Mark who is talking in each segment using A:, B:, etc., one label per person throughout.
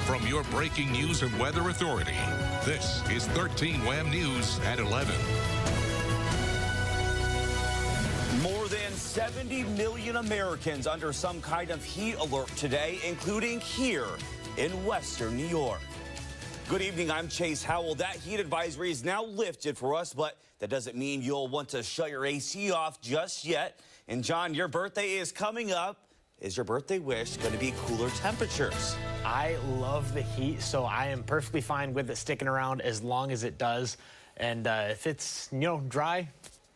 A: From your breaking news and weather authority, this is 13 Wham News at 11.
B: More than 70 million Americans under some kind of heat alert today, including here in Western New York. Good evening, I'm Chase Howell. That heat advisory is now lifted for us, but that doesn't mean you'll want to shut your AC off just yet. And John, your birthday is coming up. Is your birthday wish going to be cooler temperatures?
C: I love the heat, so I am perfectly fine with it sticking around as long as it does. And if it's, dry,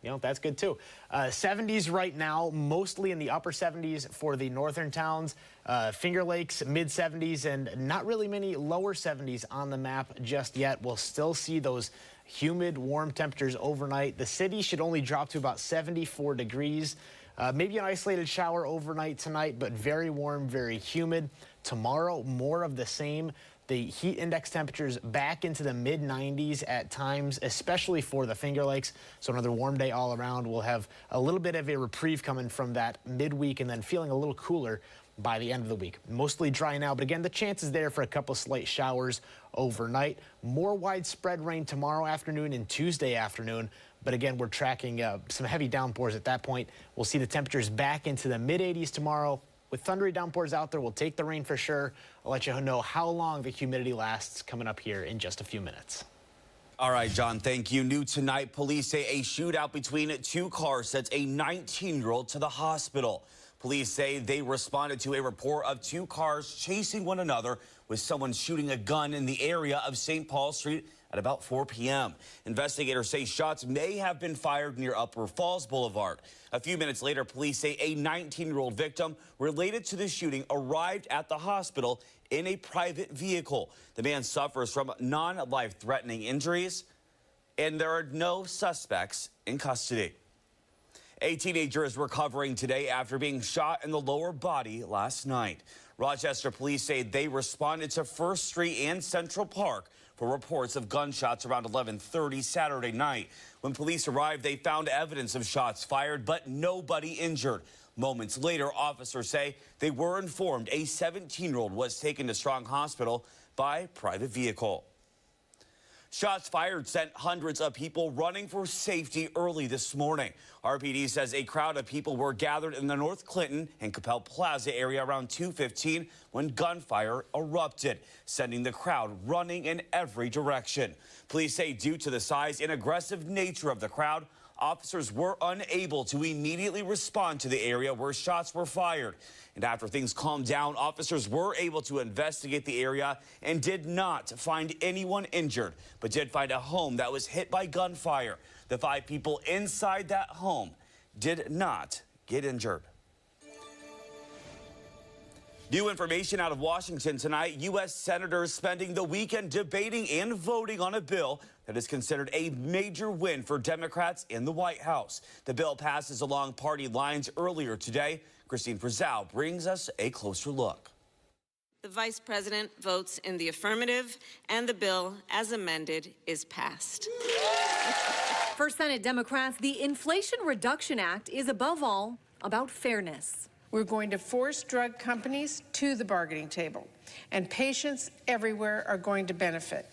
C: that's good too. 70s right now, mostly in the upper 70s for the northern towns. Finger Lakes, mid 70s, and not really many lower 70s on the map just yet. We'll still see those humid, warm temperatures overnight. The city should only drop to about 74 degrees. Maybe an isolated shower overnight tonight, but very warm, very humid. Tomorrow, more of the same. The heat index temperatures back into the mid 90s at times, especially for the Finger Lakes. So another warm day all around. We'll have a little bit of a reprieve coming from that midweek and then feeling a little cooler by the end of the week. Mostly dry now, but again, the chance is there for a couple slight showers overnight. More widespread rain tomorrow afternoon and Tuesday afternoon. But again, we're tracking some heavy downpours at that point. We'll see the temperatures back into the mid 80s tomorrow. With thundery downpours out there, we'll take the rain for sure. I'll let you know how long the humidity lasts coming up here in just a few minutes.
B: All right, John, thank you. New tonight, police say a shootout between two cars sends a 19-year-old to the hospital. Police say they responded to a report of two cars chasing one another with someone shooting a gun in the area of St. Paul Street at about 4 p.m. Investigators say shots may have been fired near Upper Falls Boulevard. A few minutes later, police say a 19-year-old victim related to the shooting arrived at the hospital in a private vehicle. The man suffers from non-life-threatening injuries, and there are no suspects in custody. A teenager is recovering today after being shot in the lower body last night. Rochester police say they responded to First Street and Central Park for reports of gunshots around 11:30 Saturday night. When police arrived, they found evidence of shots fired, but nobody injured. Moments later, officers say they were informed a 17-year-old was taken to Strong Hospital by private vehicle. Shots fired sent hundreds of people running for safety early this morning. RPD says a crowd of people were gathered in the North Clinton and Capel Plaza area around 2:15 when gunfire erupted, sending the crowd running in every direction. Police say due to the size and aggressive nature of the crowd, officers were unable to immediately respond to the area where shots were fired. And after things calmed down, officers were able to investigate the area and did not find anyone injured, but did find a home that was hit by gunfire. The 5 people inside that home did not get injured. New information out of Washington tonight. U.S. senators spending the weekend debating and voting on a bill that is considered a major win for Democrats in the White House. The bill passes along party lines earlier today. Christine Frizzell brings us a closer look.
D: The Vice President votes in the affirmative, and the bill, as amended, is passed.
E: For Senate Democrats, the Inflation Reduction Act is above all about fairness.
F: We're going to force drug companies to the bargaining table, and patients everywhere are going to benefit.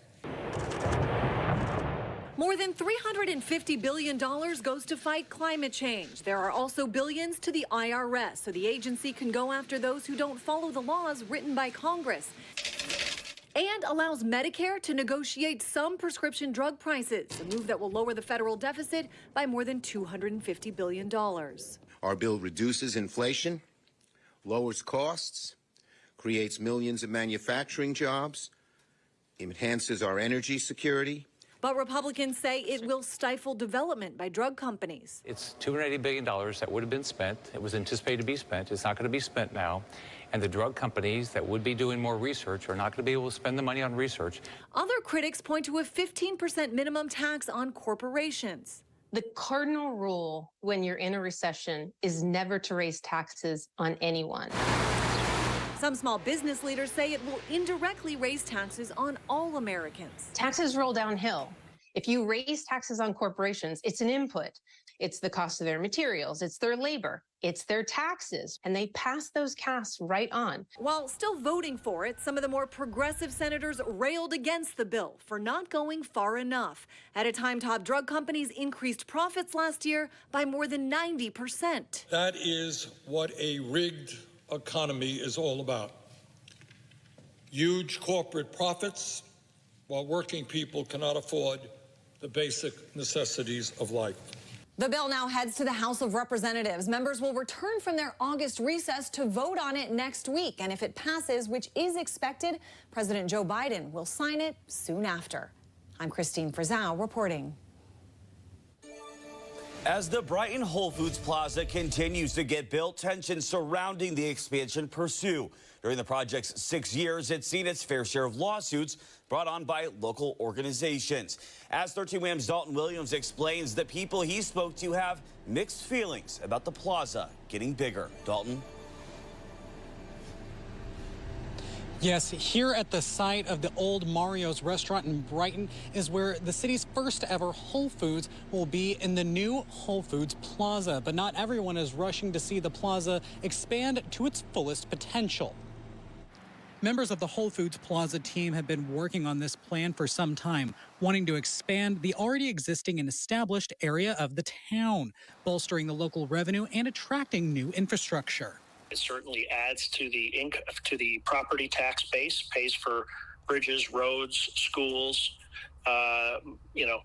E: More than $350 billion goes to fight climate change. There are also billions to the IRS, so the agency can go after those who don't follow the laws written by Congress. And allows Medicare to negotiate some prescription drug prices, a move that will lower the federal deficit by more than $250 billion.
G: Our bill reduces inflation, lowers costs, creates millions of manufacturing jobs, enhances our energy security.
E: But Republicans say it will stifle development by drug companies.
H: It's $280 billion that would have been spent. It was anticipated to be spent. It's not going to be spent now. And the drug companies that would be doing more research are not going to be able to spend the money on research.
E: Other critics point to a 15% minimum tax on corporations.
I: The cardinal rule when you're in a recession is never to raise taxes on anyone.
E: Some small business leaders say it will indirectly raise taxes on all Americans.
I: Taxes roll downhill. If you raise taxes on corporations, it's an input. It's the cost of their materials, it's their labor, it's their taxes, and they pass those costs right on.
E: While still voting for it, some of the more progressive senators railed against the bill for not going far enough. At a time, top drug companies increased profits last year by more than 90%.
J: That is what a rigged economy is all about. Huge corporate profits, while working people cannot afford the basic necessities of life.
E: The bill now heads to the House of Representatives. Members will return from their August recess to vote on it next week. And if it passes, which is expected, President Joe Biden will sign it soon after. I'm Christine Frizzau reporting.
B: As the Brighton Whole Foods Plaza continues to get built, tensions surrounding the expansion pursue. During the project's 6 years, it's seen its fair share of lawsuits brought on by local organizations. As 13 WHAM's Dalton Williams explains, the people he spoke to have mixed feelings about the plaza getting bigger. Dalton?
K: Yes, here at the site of the old Mario's restaurant in Brighton is where the city's first ever Whole Foods will be in the new Whole Foods Plaza. But not everyone is rushing to see the plaza expand to its fullest potential. Members of the Whole Foods Plaza team have been working on this plan for some time, wanting to expand the already existing and established area of the town, bolstering the local revenue and attracting new infrastructure.
L: It certainly adds to the property tax base, pays for bridges, roads, schools,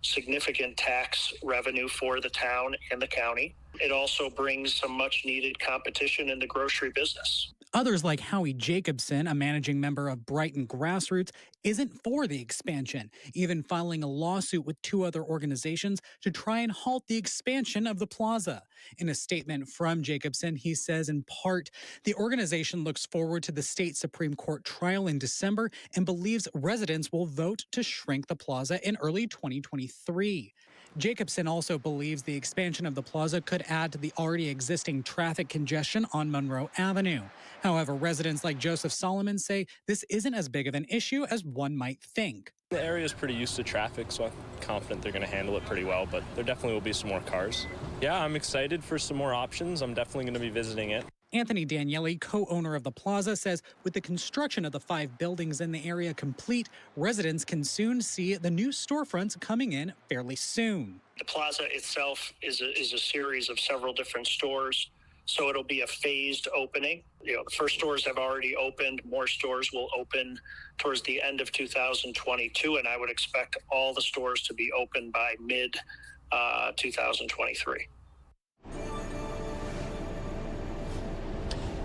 L: significant tax revenue for the town and the county. It also brings some much needed competition in the grocery business.
K: Others like Howie Jacobson, a managing member of Brighton Grassroots, isn't for the expansion, even filing a lawsuit with 2 other organizations to try and halt the expansion of the plaza. In a statement from Jacobson, he says, in part, the organization looks forward to the state Supreme Court trial in December and believes residents will vote to shrink the plaza in early 2023. Jacobson also believes the expansion of the plaza could add to the already existing traffic congestion on Monroe Avenue. However, residents like Joseph Solomon say this isn't as big of an issue as one might think.
M: The area is pretty used to traffic, so I'm confident they're going to handle it pretty well, but there definitely will be some more cars. Yeah, I'm excited for some more options. I'm definitely going to be visiting it.
K: Anthony Danielli, co-owner of the plaza, says with the construction of the 5 buildings in the area complete, residents can soon see the new storefronts coming in fairly soon.
L: The plaza itself is a series of several different stores, so it'll be a phased opening. The first stores have already opened. More stores will open towards the end of 2022, and I would expect all the stores to be open by mid-2023.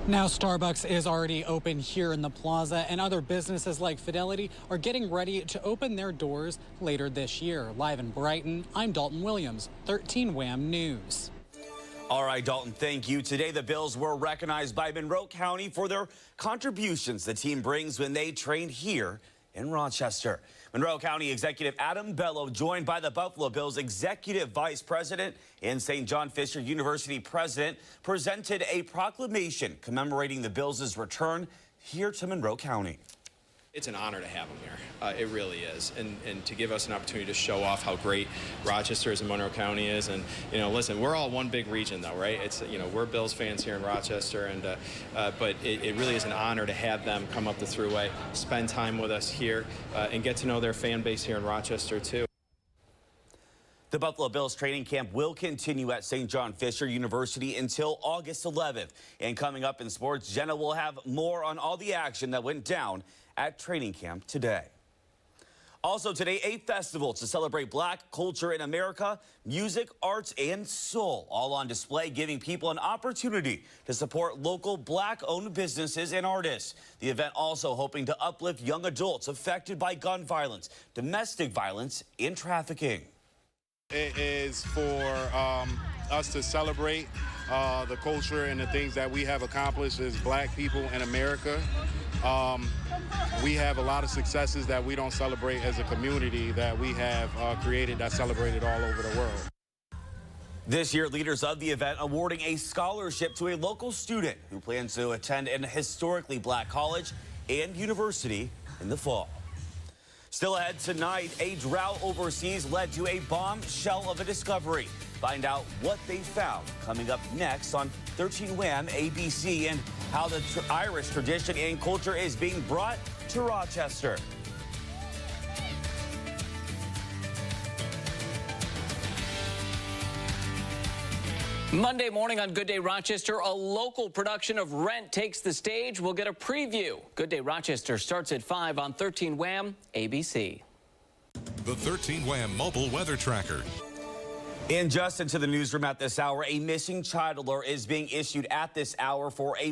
K: Now Starbucks is already open here in the plaza, and other businesses like Fidelity are getting ready to open their doors later this year. Live in Brighton, I'm Dalton Williams, 13 WHAM News.
B: All right, Dalton, thank you. Today, the Bills were recognized by Monroe County for their contributions the team brings when they train here in Rochester. Monroe County Executive Adam Bello, joined by the Buffalo Bills Executive Vice President and St. John Fisher University President, presented a proclamation commemorating the Bills' return here to Monroe County.
N: It's an honor to have them here. It really is. And to give us an opportunity to show off how great Rochester and Monroe County is. And, listen, we're all one big region, though, right? It's, we're Bills fans here in Rochester. And but it really is an honor to have them come up the Thruway, spend time with us here, and get to know their fan base here in Rochester, too.
B: The Buffalo Bills training camp will continue at St. John Fisher University until August 11th. And coming up in sports, Jenna will have more on all the action that went down at training camp today. Also today, a festival to celebrate Black culture in America, music, arts, and soul, all on display, giving people an opportunity to support local Black-owned businesses and artists. The event also hoping to uplift young adults affected by gun violence, domestic violence, and trafficking.
O: It is for us to celebrate the culture and the things that we have accomplished as Black people in America. We have a lot of successes that we don't celebrate as a community that we have created that's celebrated all over the world.
B: This year, leaders of the event awarding a scholarship to a local student who plans to attend an historically Black college and university in the fall. Still ahead tonight, a drought overseas led to a bombshell of a discovery. Find out what they found coming up next on 13 Wham ABC, and how the Irish tradition and culture is being brought to Rochester.
P: Monday morning on Good Day Rochester, a local production of Rent takes the stage. We'll get a preview. Good Day Rochester starts at 5 on 13 Wham ABC.
A: The 13 Wham mobile weather tracker.
B: And just into the newsroom at this hour, a missing child alert is being issued at this hour for a